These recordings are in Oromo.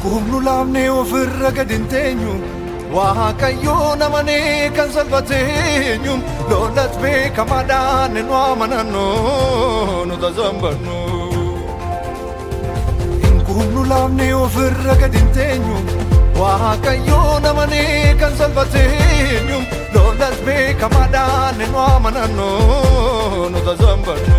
Humnu laafnee ofirra gad hin teenyu Waaqayyoon amanee kan salphateenyu Lolat beekamaadhaan nu amanannu nu tasabbannu Humnu laafnee ofirra gad hin teenyu Waaqayyoon amanee kan salphateenyu Lolat beekamaadhaan nu amanannu nu tasabbannu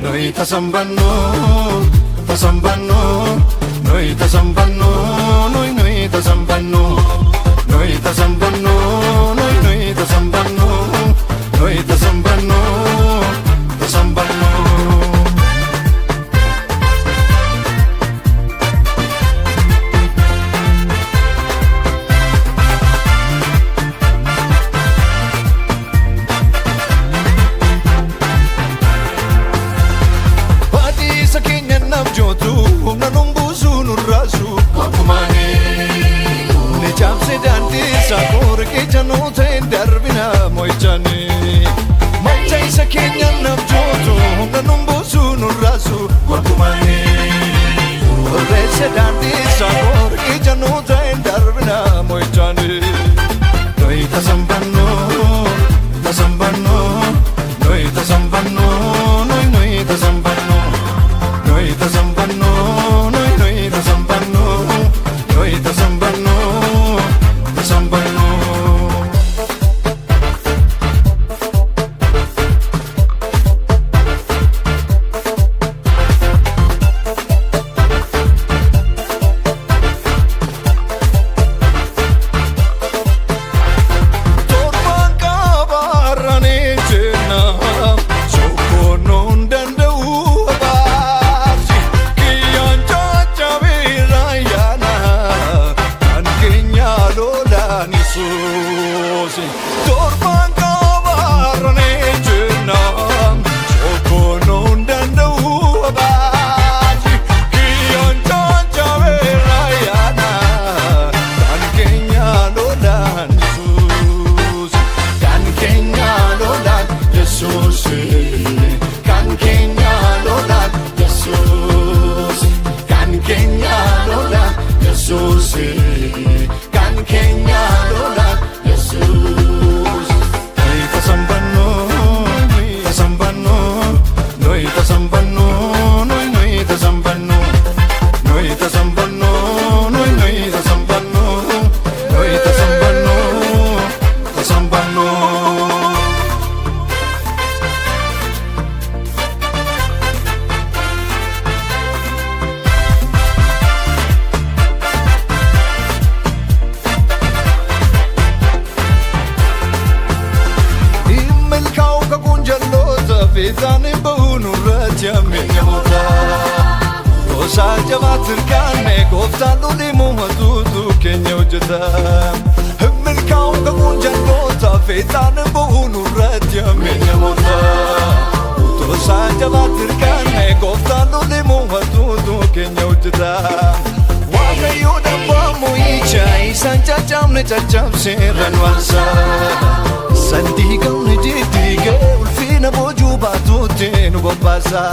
Noi tasabbannu Tasambanno, noi tasambanno, noi tasambanno, noi tasambanno, noi tasambanno, noi tasambanno, tasambanno. Humna numbusu nurrasu Wakumani Ne chamse dandisa Korke janote darbina moichani Moicha isa kenya nabjotu Humna numbusu nurrasu Wakumani Korese dandisa Korke janote darbina moichani Noi tasambanno Tasambanno Noi tasambanno Noi tasambanno Noi tasambanno, noi tasambanno, noi tasambanno, tasambanno. Torban kabarrani jenna, sokonon danda'u. Torban kabarrani jenna sokonon danda'u abaaji kiyyoon jajjabeera yaana kan keenya lolaan Yesuus kan keenya lolaan Yesuus kan keenya lolaan Yesuus kan keenya lolaan Yesuus kan keenya lolaan Yesus Noi tasambanno tasambanno noi tasambanno noi tasambanno noi tasambanno noi tasambanno noi tasambanno tasambanno Fezane bunu rajame nyamota Osa java tirkane gofta luli muhatutu kenya ujata Himmil kau kakunjan gota Fezane bunu rajame nyamota Osa java tirkane gofta luli muhatutu kenya ujata Waaqayyo dabbamu icha isan chachamne chachamse ranwansa Sandigamne didige ulfina boju batutte nu bobbasa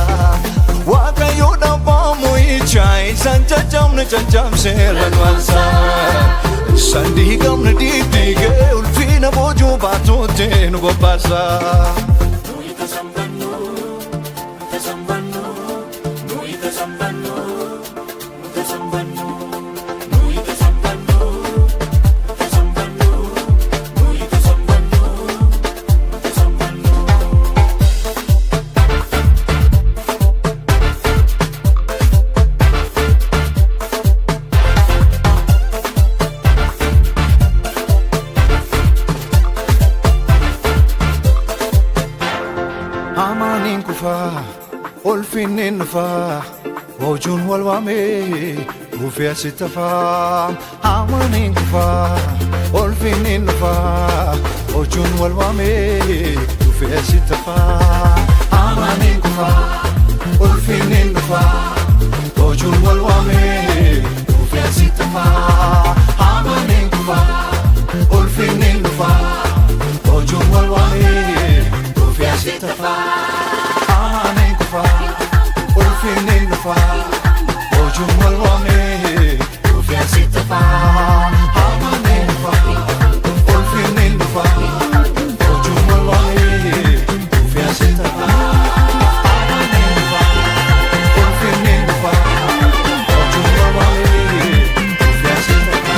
Waaqayyo dabbamu icha isan chachamne chachamse ranwansa Sandigamne didige ulfina boju batutte nu bobbasa Noi tasambanno tasambanno noi tasambanno tasambanno noi tasambanno tasambanno noi tasambanno tasambanno Amanin kufa olfinin nufa Wajun walwame وفي ستفا عمانين كفا والفينين نفا وجون والوامي وفي ستفا عمانين كفا والفينين نفا وجون والوامي وفي ستفا عمانين كفا والفينين نفا وجون والوامي وفي ستفا عمانين كفا والفينين نفا وجون والوامي وفي ستفا عمانين كفا والفينين نفا وجون والوامي وفي ستفا عمانين كفا والفينين نفا وجون والوامي وفي ستفا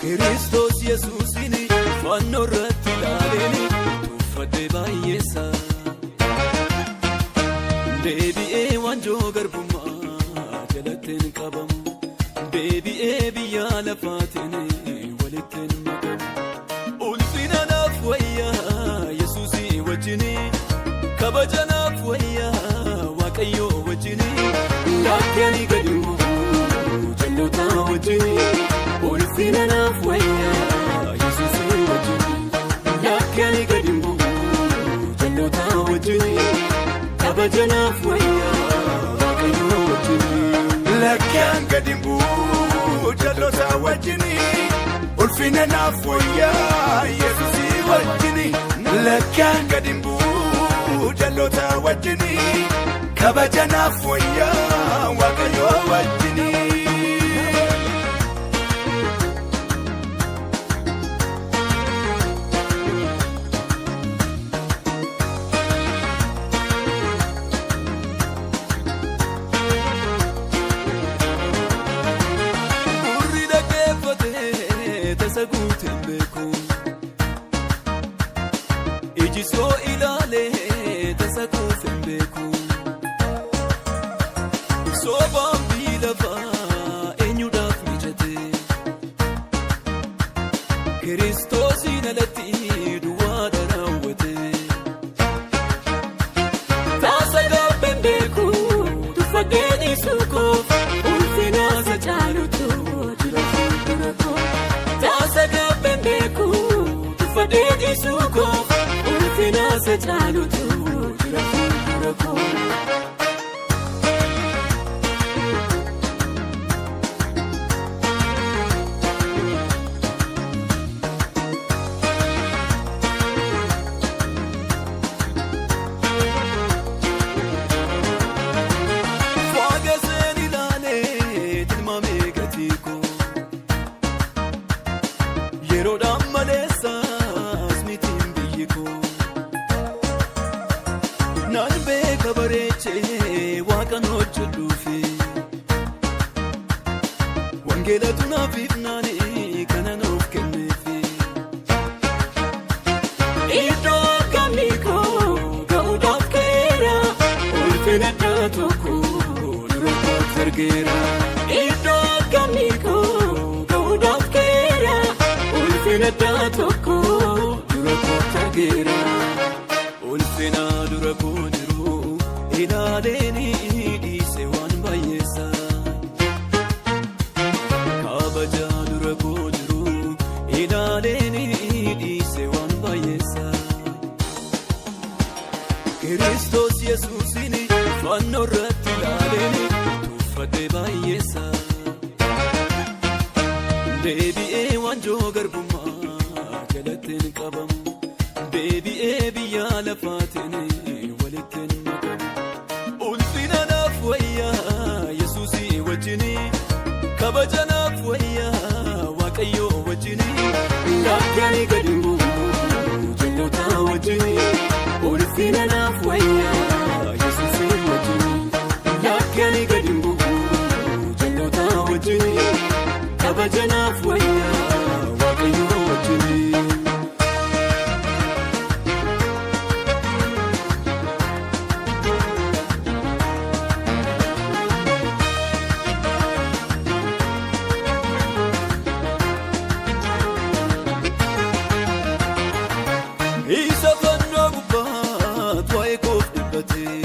Kristos Yesuusini fannoo irratti ilaaleni tuffadhee baay'eessa deebi'ee waanjoo garbummaa jalatteen qabamu deebi'ee biyya lafaatiin walittiin makamu ulfina naaf wayyaa Yesuusii wajjini kabaja naaf wayyaa Waaqayyoo wajjini lakkanii gadi bu'u jalloota wajjini ulfina naaf wayyaa Yesuusii wajjini lakkanii gadi bu'u jalloota wajjini kabaja naaf wayyaa Waaqayyoo wajjini lakkaan gadi bu'u jalloota wajjini ulfina naaf wayyaa Yesuusii wajjini lakkaan gadi bu'u jalloota wajjini kabaja naaf wayyaa Waaqayyoo wajjini saguuteen beeku iji soo ilaalee tasaguuteen beeku soobaan biilafaa eenyuudhaaf mijate Kiristoosiin alatti duwwaadha raawwate taasa gaabbeen beeku tuffadhee dhiisuu koof ulfinaasa caalutu jira fuuldura koo taasa gaabbeen beeku tuffadhee dhiisuu koof ulfinaasa caalutu jira fuuldura koo koo naan beeka bareechee waaqan hojjedhuufi wangeelatu naaf ifnaanii kana nuuf kenneefi iddoo akkamii koo ga'uudhaaf ka'eera ulfina addaa tokko duruudhaaf argeera iddoo akkamii koo ga'uudhaaf ka'eera ulfina addaa tokko duruudhaaf argeera ulfina dura koo jiru ilaaleeni dhiise waan baay'eessa kabaja dura koo jiru ilaaleeni dhiise waan baay'eessa Kiristoos Yesuusini fannoo irratti ilaaleeni tuffadhee baay'eessa deebi'ee waanjoo garbummaa jalatteen qabamu deebi'ee biyya lafaatiin walittiin makamu ulfina naaf wayyaa Yesuusii wajjini kabaja naaf wayyaa Waaqayyoo wajjini lakkanii gadi bu'u jalloota wajjini ulfina naaf wayyaa Yesuusii wajjini lakkanii gadi bu'u jalloota wajjini kabaja naaf wayyaa Waaqayyoo wajjini. Isa fannoo gubbaat waa'ee koof dhibbatee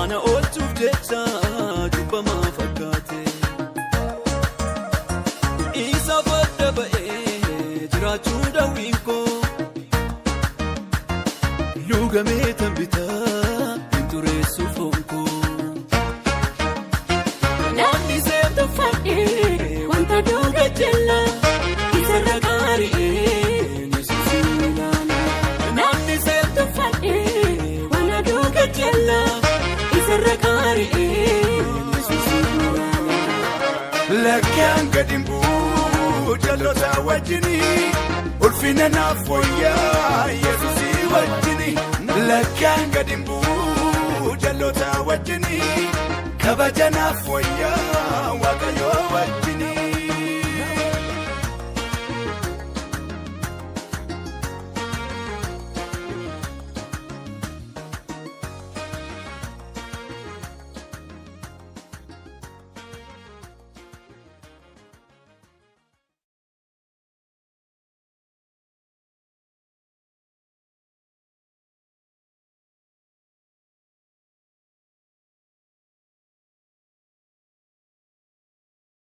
ana oolchuuf jecha jibbamaa fakkaate isa fadda ba'ee jiraachuu dawwiin koo luugamee tan bitaa hin xureessu foon koo namni seetu fadhee wanta duuga jella isarra gaari'ee lakkaan gadi bu'u jalloota wajjini ulfina naaf wayyaa Yesuusii wajjini lakkaan gadi bu'u jalloota wajjini kabaja naaf wayyaa Waaqayyoo wajjini.